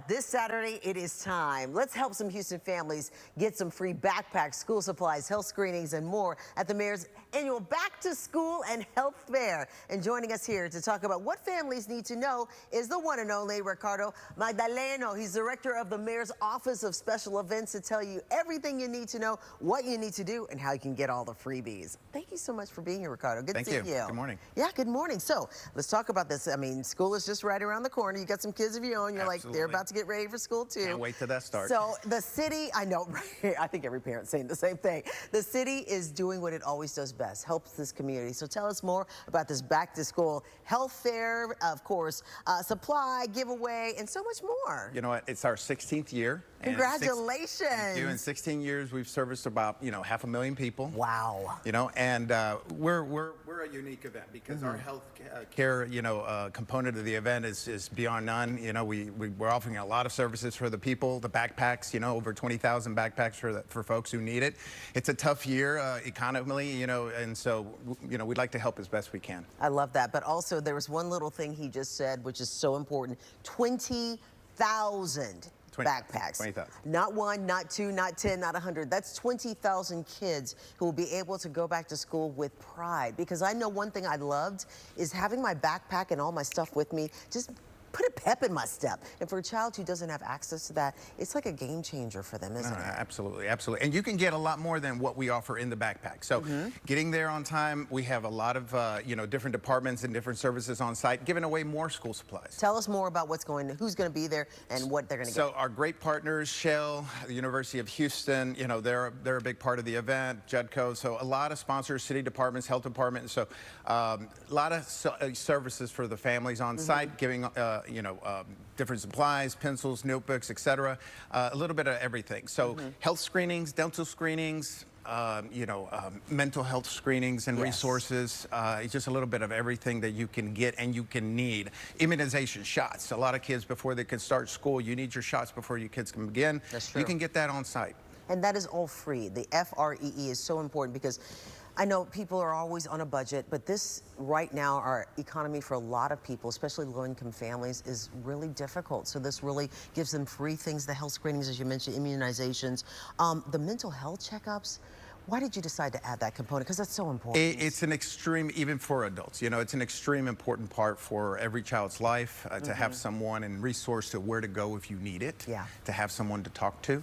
This Saturday, it is time. Let's help some Houston families get some free backpacks, school supplies, health screenings, and more at the mayor's annual Back to School and Health Fair. And joining us here to talk about what families need to know is the one and only Ricardo Magdaleno. He's director of the mayor's Office of Special Events to tell you everything you need to know, what you need to do, and how you can get all the freebies. Thank you so much for being here, Ricardo. Good to see you. Good morning. Yeah, good morning. So let's talk about this. I mean, school is just right around the corner. You got some kids of your own. You're like, they're about to get ready for school too. Can't wait till that starts. So the city, I know, right? I think every parent's saying the same thing. The city is doing what it always does best, helps this community. So tell us more about this back to school health fair, of course, supply, giveaway, and so much more. You know what? It's our 16th year. Congratulations. Thank you. In 16 years, we've serviced about, 500,000 people. Wow. And we're a unique event because our health care, component of the event is beyond none. We're offering a lot of services for the people, the backpacks, over 20,000 backpacks for folks who need it. It's a tough year economically, and so, we'd like to help as best we can. I love that. But also there was one little thing he just said, which is so important, 20,000 backpacks. 20,000. Not one, not two, not 10, not 100. That's 20,000 kids who will be able to go back to school with pride. Because I know one thing I loved is having my backpack and all my stuff with me, just put a pep in my step. And for a child who doesn't have access to that, it's like a game changer for them, isn't it? Absolutely, absolutely. And you can get a lot more than what we offer in the backpack. So getting there on time, we have a lot of, different departments and different services on site, giving away more school supplies. Tell us more about who's going to be there and what they're going to get. So our great partners, Shell, the University of Houston, they're a big part of the event, Judco. So a lot of sponsors, city departments, health departments. So a lot of services for the families on site, giving different supplies, pencils, notebooks, etc. A little bit of everything. So health screenings, dental screenings, mental health screenings and resources, just a little bit of everything that you can get and you can need. Immunization shots. A lot of kids, before they can start school, you need your shots before your kids can begin. That's true. You can get that on site. And that is all free. The FREE is so important because I know people are always on a budget, but this right now, our economy for a lot of people, especially low-income families, is really difficult. So this really gives them free things, the health screenings, as you mentioned, immunizations, the mental health checkups. Why did you decide to add that component? Because that's so important. It's an extreme, even for adults, it's an extreme important part for every child's life to have someone and resource to where to go if you need it, to have someone to talk to.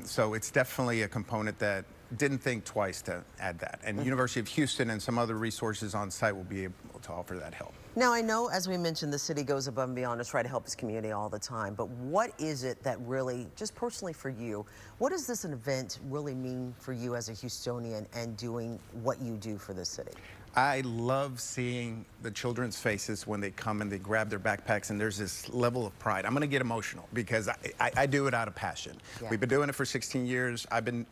So it's definitely a component that didn't think twice to add that. And University of Houston and some other resources on site will be able to offer that help. Now, I know, as we mentioned, the city goes above and beyond to try to help its community all the time, but what is it that really, just personally for you, what does this event really mean for you as a Houstonian and doing what you do for the city? I love seeing the children's faces when they come and they grab their backpacks and there's this level of pride. I'm going to get emotional because I do it out of passion. We've been doing it for 16 years. I've been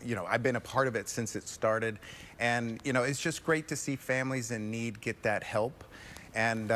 a part of it since it started. And, it's just great to see families in need get that help. And,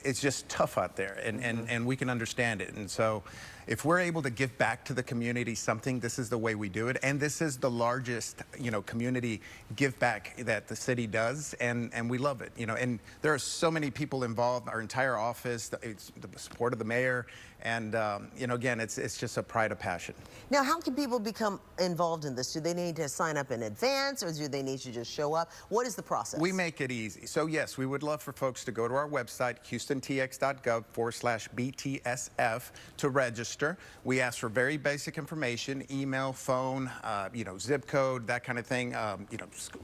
it's just tough out there and we can understand it. And so if we're able to give back to the community something, this is the way we do it. And this is the largest, community give back that the city does. And we love it, and there are so many people involved, our entire office, the support of the mayor. And, again, it's just a pride of passion. Now, how can people become involved in this? Do they need to sign up in advance or do they need to just show up? What is the process? We make it easy. So, yes, we would love for folks to go to our website, houstontx.gov/BTSF to register. We ask for very basic information, email, phone, zip code, that kind of thing,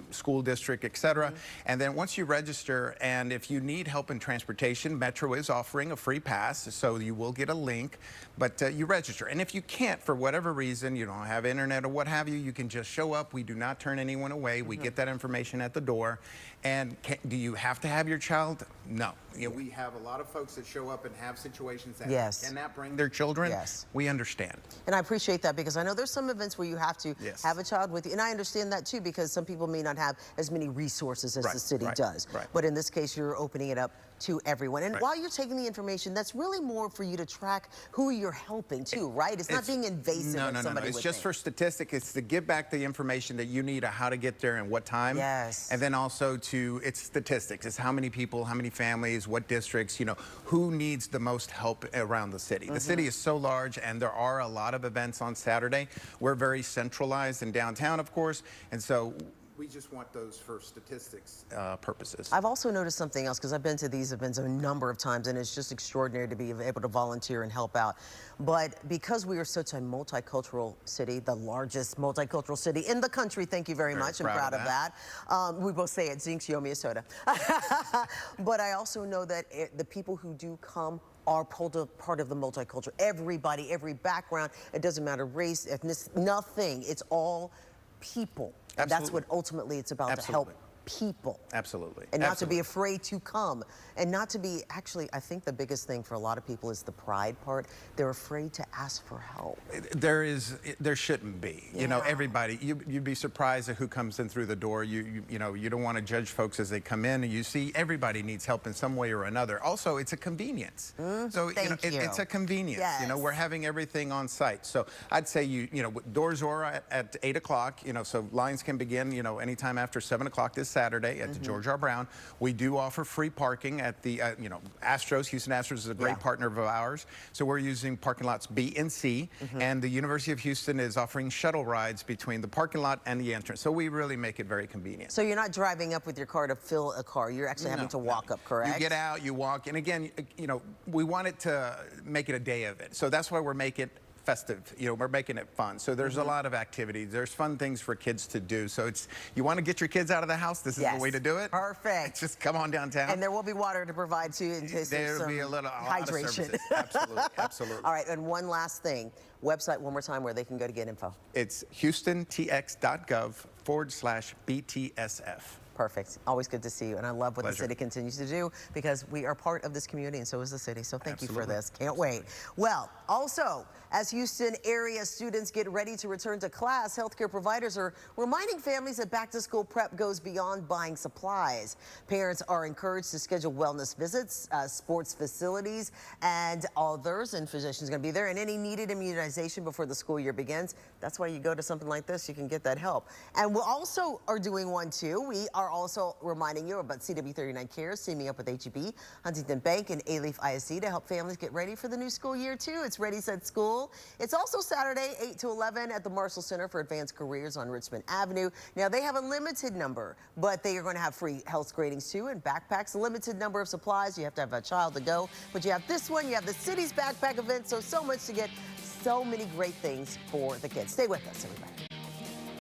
school district, etc. And then once you register, and if you need help in transportation, Metro is offering a free pass, so you will get a link, but you register. And if you can't, for whatever reason, you don't have internet or what have you, you can just show up. We do not turn anyone away. We get that information at the door. And do you have to have your child? No. We have a lot of folks that show up and have situations that cannot bring their children. We understand. And I appreciate that because I know there's some events where you have to have a child with you. And I understand that too because some people may not have as many resources as the city does. But in this case, you're opening it up to everyone. And while you're taking the information, that's really more for you to track who you're helping too, right? It's not being invasive. No. It's just for statistics. It's to give back the information that you need, how to get there and what time. Yes. And then also it's statistics. It's how many people, how many families, what districts, who needs the most help around the city. The city is so large, and there are a lot of events on Saturday. We're very centralized in downtown, of course, and so we just want those for statistics purposes. I've also noticed something else, because I've been to these events a number of times, and it's just extraordinary to be able to volunteer and help out. But because we are such a multicultural city, the largest multicultural city in the country, thank you very much. I'm proud of that. We both say it, Zinc, Yomi Soda. But I also know that the people who do come are part of the multicultural. Everybody, every background, it doesn't matter race, ethnicity, nothing. It's all people. And that's what ultimately it's about, to help people. Absolutely. And not to be afraid to come. And not to be, actually, I think the biggest thing for a lot of people is the pride part. They're afraid to ask for help. There shouldn't be. Yeah. Everybody, you'd be surprised at who comes in through the door. You don't want to judge folks as they come in. And you see everybody needs help in some way or another. Also, it's a convenience. So it's a convenience. Yes. We're having everything on site. So I'd say doors are at 8 o'clock. So lines can begin anytime after 7 o'clock this Saturday at the George R. Brown. We do offer free parking at the Astros. Houston Astros is a great partner of ours. So we're using parking lots B and C, and the University of Houston is offering shuttle rides between the parking lot and the entrance. So we really make it very convenient. So you're not driving up with your car to fill a car. You're actually having to walk up, correct? You get out, you walk, and again, we wanted to make it a day of it. So that's why we're making it festive. We're making it fun. So there's a lot of activities. There's fun things for kids to do. So you want to get your kids out of the house, this is the way to do it. Perfect. Just come on downtown. And there will be water to provide too in case there'll be a lot of hydration. Absolutely. All right, and one last thing. Website one more time where they can go to get info. It's houstontx.gov/BTSF. Perfect. Always good to see you. And I love what the city continues to do, because we are part of this community, and so is the city. So thank you for this. Can't wait. Well, also, as Houston area students get ready to return to class, healthcare providers are reminding families that back-to-school prep goes beyond buying supplies. Parents are encouraged to schedule wellness visits, sports facilities, and others, and physicians going to be there, and any needed immunization before the school year begins. That's why you go to something like this. You can get that help. And we also are doing one, too. We are also reminding you about CW39 Cares, Teaming Up with HEB, Huntington Bank, and Alief ISD to help families get ready for the new school year, too. It's Ready, Set, School. It's also Saturday, 8 to 11 at the Marshall Center for Advanced Careers on Richmond Avenue. Now, they have a limited number, but they are going to have free health screenings, too, and backpacks. A limited number of supplies. You have to have a child to go. But you have this one. You have the city's backpack event. So much to get. So many great things for the kids. Stay with us, everybody.